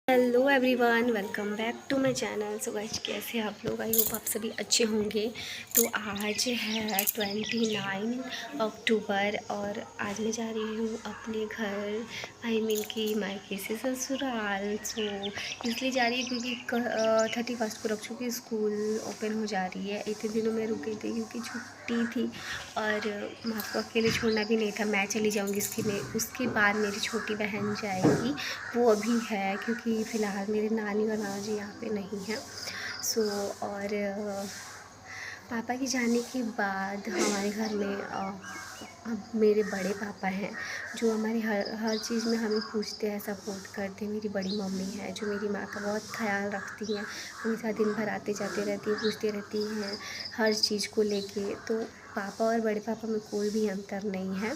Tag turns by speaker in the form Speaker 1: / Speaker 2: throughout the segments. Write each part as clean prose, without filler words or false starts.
Speaker 1: Hello everyone, welcome back to my channel. So guys, कैसे आप लोग? आई होप आप सभी अच्छे होंगे। तो आज है 29 अक्टूबर और आज मैं जा रही हूँ अपने घर, कि मायके से ससुराल। सो इसलिए जा रही है क्योंकि 31 को रक्षु की स्कूल ओपन हो जा रही है। इतने दिनों में रुक गई थी क्योंकि छुट्टी थी और माँ को अकेले छोड़ना भी नहीं था। मैं चली जाऊँगी उसके बाद मेरी छोटी बहन जाएगी, वो अभी है क्योंकि फ़िलहाल मेरे नानी और नाना जी यहाँ पे नहीं हैं। सो और पापा के जाने के बाद हमारे घर में अब मेरे बड़े पापा हैं जो हमारी हर चीज़ में हमें पूछते हैं, सपोर्ट करते हैं। मेरी बड़ी मम्मी है जो मेरी माँ का बहुत ख्याल रखती हैं, हमेशा दिन भर आते जाते रहती हैं, पूछती रहती हैं हर चीज़ को लेके। तो पापा और बड़े पापा में कोई भी अंतर नहीं है।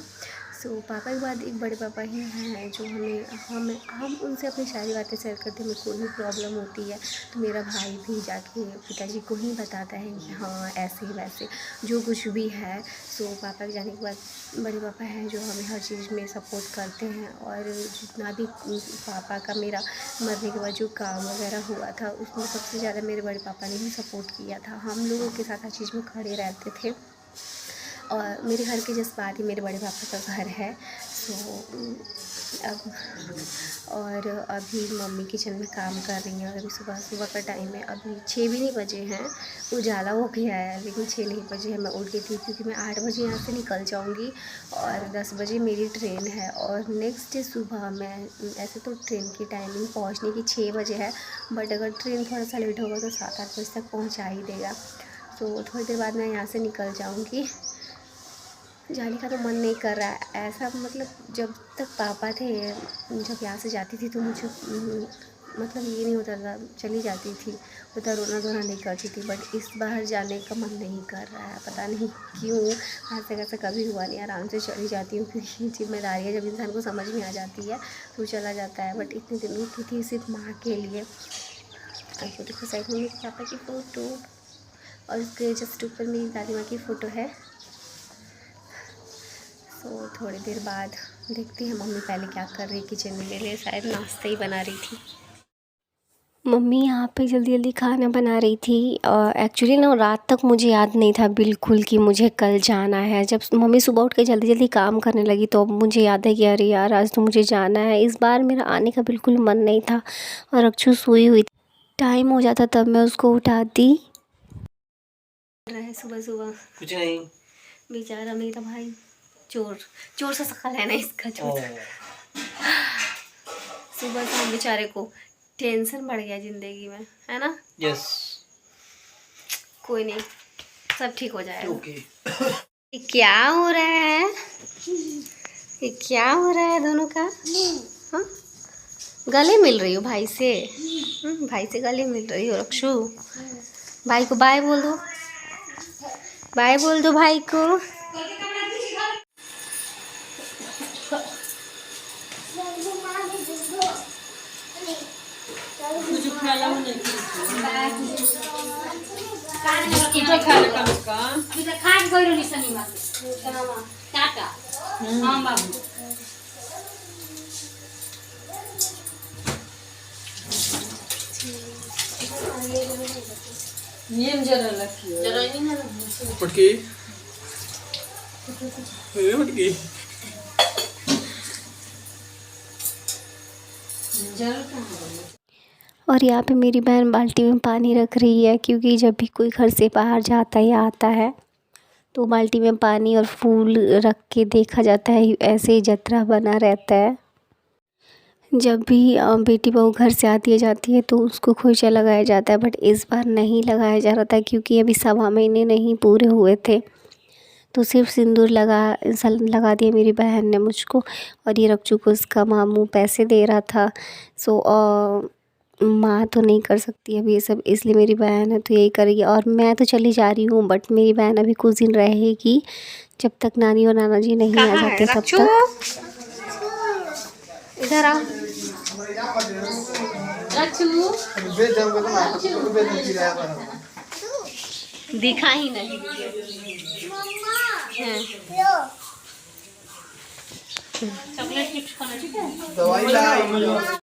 Speaker 1: सो पापा के बाद एक बड़े पापा ही हैं जो हम उनसे अपनी सारी बातें शेयर करते हैं। हमें कोई भी प्रॉब्लम होती है तो मेरा भाई भी जाके पिताजी को ही बताता है कि हाँ ऐसे वैसे जो कुछ भी है। सो पापा के जाने के बाद बड़े पापा हैं जो हमें हर चीज़ में सपोर्ट करते हैं। और जितना भी पापा का मेरा मरने के बाद जो काम वगैरह हुआ था उसमें सबसे ज़्यादा मेरे बड़े पापा ने ही सपोर्ट किया था। हम लोगों के साथ हर चीज़ में खड़े रहते थे। और मेरे घर के जस्ट बाद ही मेरे बड़े पापा का घर है। सो अब और अभी मम्मी किचन में काम कर रही हैं और अभी सुबह सुबह का टाइम है, अभी 6 भी नहीं बजे हैं, उजाला हो गया है लेकिन 6 नहीं बजे हैं। मैं उठ गई थी क्योंकि मैं 8 बजे यहाँ से निकल जाऊँगी और 10 बजे मेरी ट्रेन है। और नेक्स्ट डे सुबह मैं ऐसे तो ट्रेन की टाइमिंग पहुँचने की 6 बजे है, बट अगर ट्रेन थोड़ा सा लेट होगा तो 7-8 बजे तक पहुँचा ही देगा। तो थोड़ी देर बाद मैं यहाँ से निकल जाऊँगी। जाने का तो मन नहीं कर रहा है ऐसा, मतलब जब तक पापा थे, जब यहाँ से जाती थी तो मुझे मतलब ये नहीं होता था, चली जाती थी, उतना रोना धोना नहीं करती थी। बट इस बार जाने का मन नहीं कर रहा है, पता नहीं क्यों। आज तक ऐसा कभी हुआ नहीं, आराम से चली जाती हूँ क्योंकि जिम्मेदारियाँ जब इंसान को समझ में आ जाती है तो चला जाता है। बट इतने दिन रुकी थी सिर्फ माँ के लिए। और देखो साइड में मेरे पापा की फ़ोटो और उसके जस्ट ऊपर मेरी दादी माँ की फ़ोटो है। तो थोड़ी देर बाद देखती हैं मम्मी पहले क्या कर रही है किचन में। मेरे लिए शायद नाश्ता ही बना रही थी मम्मी, यहाँ पे जल्दी जल्दी खाना बना रही थी। एक्चुअली ना रात तक मुझे याद नहीं था बिल्कुल कि मुझे कल जाना है। जब मम्मी सुबह उठ के जल्दी जल्दी काम करने लगी तो अब मुझे याद है कि अरे यार आज तो मुझे जाना है। इस बार मेरा आने का बिल्कुल मन नहीं था और अक्षु सोई हुई थी, टाइम हो जाता तब मैं उसको उठाती। सुबह सुबह कुछ नहीं, बेचारा मेरा भाई चोर चोर सा शकल है ना इसका, चोर। सुबह से हम बेचारे को टेंशन बढ़ गया ज़िंदगी में, है ना?
Speaker 2: यस।
Speaker 1: कोई नहीं, सब ठीक हो जाएगा। ओके। ये क्या हो रहा है? ये क्या हो रहा है दोनों का? हाँ, गले मिल रही हो भाई से? भाई से गले मिल रही हो रक्षु? भाई को बाय बोल दो, बाय बोल दो भाई को। और यहाँ पे मेरी बहन बाल्टी में पानी रख रही है क्योंकि जब भी कोई घर से बाहर जाता है या आता है तो बाल्टी में पानी और फूल रख के देखा जाता है, ऐसे ही जतरा बना रहता है। जब भी बेटी बहू घर से आती है जाती है तो उसको खोइचा लगाया जाता है, बट इस बार नहीं लगाया जा रहा था क्योंकि अभी 1.25 महीने नहीं पूरे हुए थे। तो सिर्फ सिंदूर लगा दिया मेरी बहन ने मुझको। और ये रक्षु को उसका मामू पैसे दे रहा था। सो माँ तो नहीं कर सकती अभी ये सब, इसलिए मेरी बहन है तो यही करेगी। और मैं तो चली जा रही हूँ बट मेरी बहन अभी कुछ दिन रहेगी, जब तक नानी और नाना जी नहीं आ जाते तब तक। इधर आओ दिखा ही नहीं। चॉकलेट चिप्स खाना, ठीक है?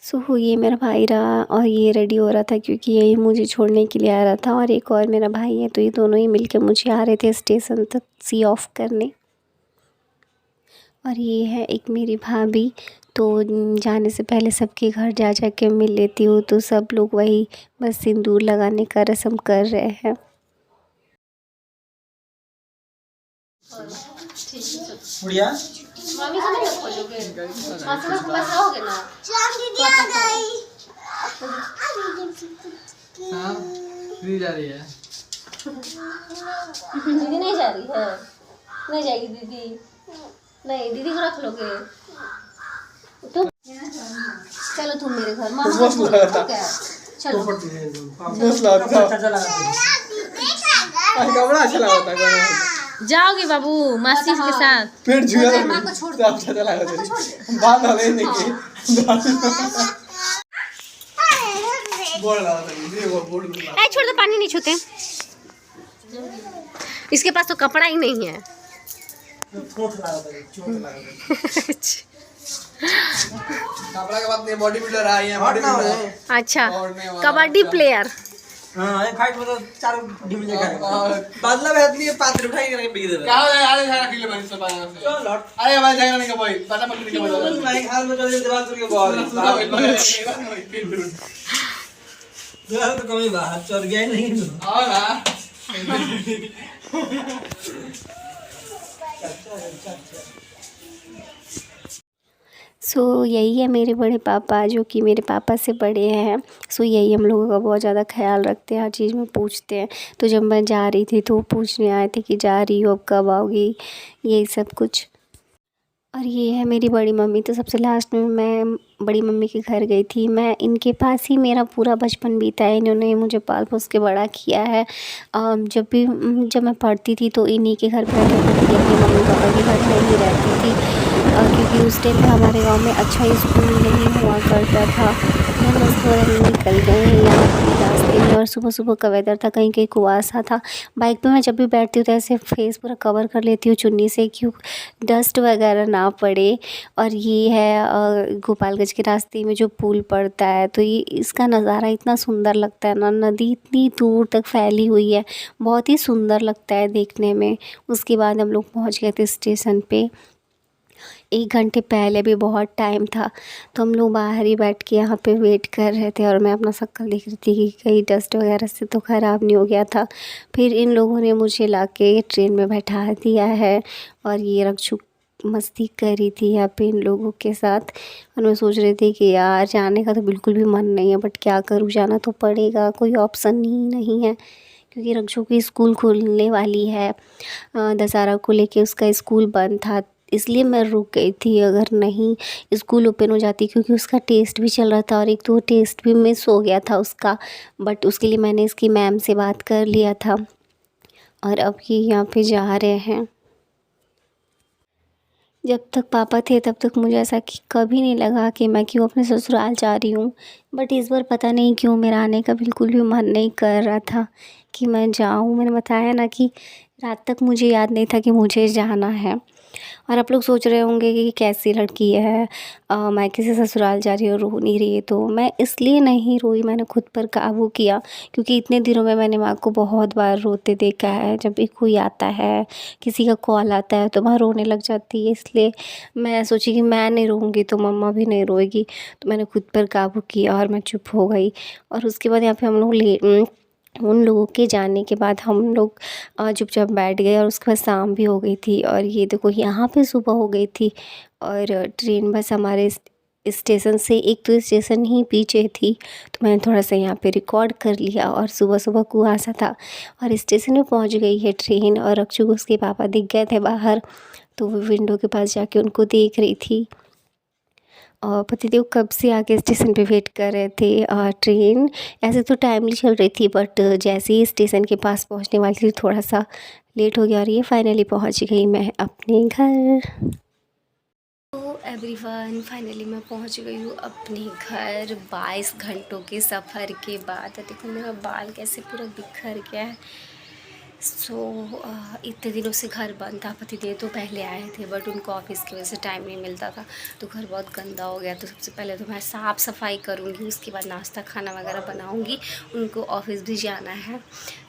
Speaker 1: सो ये मेरा भाई रहा और ये रेडी हो रहा था क्योंकि यही मुझे छोड़ने के लिए आ रहा था, और एक और मेरा भाई है, तो ये दोनों ही मिलकर मुझे आ रहे थे स्टेशन तक सी ऑफ करने। और ये है एक मेरी भाभी, तो जाने से पहले सबके घर जा जा के मिल लेती हूँ, तो सब लोग वही बस सिंदूर लगाने का रस्म कर रहे हैं।
Speaker 2: बढ़िया
Speaker 1: मामी खाना मत खोलोगे, मासी को बस रहोगे ना। दीदी आ गई।
Speaker 2: हां दीदी जा रही है।
Speaker 1: दीदी नहीं जा रही है, नहीं जाएगी दीदी, नहीं दीदी को रख लोगे तो। चलो तुम मेरे घर, मामा को छोड़ दो क्या, चलो
Speaker 2: बस लगता अच्छा लगा कपड़ा अच्छा लगा था।
Speaker 3: जाओगे बाबू मासी के साथ,
Speaker 2: पेट झुया
Speaker 1: माँ को छोड़ दो,
Speaker 2: अच्छा लगा बात हो लेने की बोल रहा था ये बोल
Speaker 1: ए छोड़ दो, पानी नहीं छूते, इसके पास तो कपड़ा ही नहीं है।
Speaker 2: चोट लगा कपड़ा के बाद में बॉडी बिल्डर आ रही है, बॉडी बिल्डर।
Speaker 1: अच्छा कबड्डी प्लेयर।
Speaker 2: हां ये फाइट में तो चार टीम लेकर बदला में आदमी पात्र उठाई करके बिक देता क्या है यार सारा किले बन सब आया से चल लौट अरे भाई जाएगा नहीं का भाई पता मत नहीं के बोल भाई हाल में चले दीवार करके बॉल यार तो कमी बात चल गया नहीं हां ना
Speaker 1: सो यही है मेरे बड़े पापा, जो कि मेरे पापा से बड़े हैं। सो यही हम लोगों का बहुत ज़्यादा ख्याल रखते हैं, हर चीज़ में पूछते हैं। तो जब मैं जा रही थी तो वो पूछने आए थे कि जा रही हो, अब कब आओगी, यही सब कुछ। और ये है मेरी बड़ी मम्मी, तो सबसे लास्ट में मैं बड़ी मम्मी के घर गई थी। मैं इनके पास ही मेरा पूरा बचपन बीता है, इन्होंने मुझे पाल पोस के बड़ा किया है। जब मैं पढ़ती थी तो इन्हीं के घर पर रहती थी, अपने मम्मी पापा के घर में ही रहती थी। क्योंकि उस टाइम पे हमारे गांव में अच्छा स्कूल नहीं हुआ करता था। हम बस थोड़ा निकल गए हैं यहाँ के रास्ते में, और सुबह सुबह का वेदर था, कहीं कहीं कुआसा था। बाइक पे मैं जब भी बैठती हूँ तो ऐसे फेस पूरा कवर कर लेती हूँ चुन्नी से, क्यों डस्ट वगैरह ना पड़े। और ये है गोपालगंज के रास्ते में जो पुल पड़ता है, तो ये इसका नज़ारा इतना सुंदर लगता है ना, नदी इतनी दूर तक फैली हुई है, बहुत ही सुंदर लगता है देखने में। उसके बाद हम लोग पहुँच गए थे स्टेशन पे। 1 घंटे पहले भी बहुत टाइम था, तो हम लोग बाहर ही बैठ के यहाँ पे वेट कर रहे थे, और मैं अपना शक्ल देख रही थी कि कहीं डस्ट वगैरह से तो ख़राब नहीं हो गया था। फिर इन लोगों ने मुझे लाके ट्रेन में बैठा दिया है, और ये रक्षु मस्ती कर रही थी यहाँ पे इन लोगों के साथ। और मैं सोच रही थी कि यार जाने का तो बिल्कुल भी मन नहीं है, बट क्या करूँ, जाना तो पड़ेगा, कोई ऑप्शन ही नहीं है। क्योंकि रक्षु की स्कूल खुलने वाली है, दशहरा को लेके उसका स्कूल बंद था, इसलिए मैं रुक गई थी। अगर नहीं स्कूल ओपन हो जाती, क्योंकि उसका टेस्ट भी चल रहा था, और एक तो टेस्ट भी मिस हो गया था उसका, बट उसके लिए मैंने इसकी मैम से बात कर लिया था। और अब ये यहाँ पे जा रहे हैं। जब तक पापा थे तब तक मुझे ऐसा कि कभी नहीं लगा कि मैं क्यों अपने ससुराल जा रही हूँ, बट इस बार पता नहीं क्यों मेरा आने का बिल्कुल भी मन नहीं कर रहा था कि मैं जाऊँ। मैंने बताया ना कि रात तक मुझे याद नहीं था कि मुझे जाना है। और आप लोग सोच रहे होंगे कि कैसी लड़की है, मायके से ससुराल जा रही है और रो नहीं रही है। तो मैं इसलिए नहीं रोई, मैंने खुद पर काबू किया, क्योंकि इतने दिनों में मैंने माँ को बहुत बार रोते देखा है। जब भी कोई आता है, किसी का कॉल आता है, तो माँ रोने लग जाती है। इसलिए मैं सोची कि मैं नहीं रोऊँगी तो मम्मा भी नहीं रोएगी, तो मैंने खुद पर काबू किया और मैं चुप हो गई। और उसके बाद यहाँ पे हम लोग उन लोगों के जाने के बाद हम लोग चुपचाप बैठ गए, और उसके बाद शाम भी हो गई थी। और ये देखो यहाँ पे सुबह हो गई थी, और ट्रेन बस हमारे स्टेशन से एक तो स्टेशन ही पीछे थी। तो मैंने थोड़ा सा यहाँ पे रिकॉर्ड कर लिया, और सुबह सुबह कुआसा था, और स्टेशन में पहुँच गई है ट्रेन। और अक्षु को उसके पापा दिख गए थे बाहर, तो वो विंडो के पास जाके उनको देख रही थी। और पतिदेव कब से आके स्टेशन पे वेट कर रहे थे। ट्रेन ऐसे तो टाइमली चल रही थी, बट जैसे ही स्टेशन के पास पहुंचने वाली थी थोड़ा सा लेट हो गया, और ये फाइनली पहुंच गई मैं अपने घर। तो एवरीवन फाइनली मैं पहुंच गई हूँ अपने घर 22 घंटों के सफ़र के बाद। देखो मेरा बाल कैसे पूरा बिखर गया है, सो इतने दिनों से घर बंद था। पतिदेव तो पहले आए थे बट उनको ऑफिस की वजह से टाइम नहीं मिलता था, तो घर बहुत गंदा हो गया। तो सबसे पहले तो मैं साफ़ सफाई करूँगी, उसके बाद नाश्ता खाना वगैरह बनाऊँगी, उनको ऑफिस भी जाना है।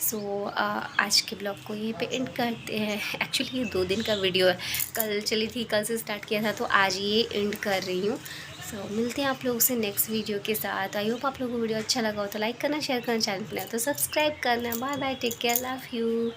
Speaker 1: सो आज के ब्लॉग को यहीं पे एंड करते हैं। एक्चुअली ये 2 दिन का वीडियो है, कल चली थी, कल से स्टार्ट किया था, तो आज ये एंड कर रही हूँ। सो मिलते हैं आप लोगों से नेक्स्ट वीडियो के साथ। आई होप आप लोगों को वीडियो अच्छा लगा हो तो लाइक करना, शेयर करना, चैनल पर तो सब्सक्राइब करना। Bye bye, take care, love you.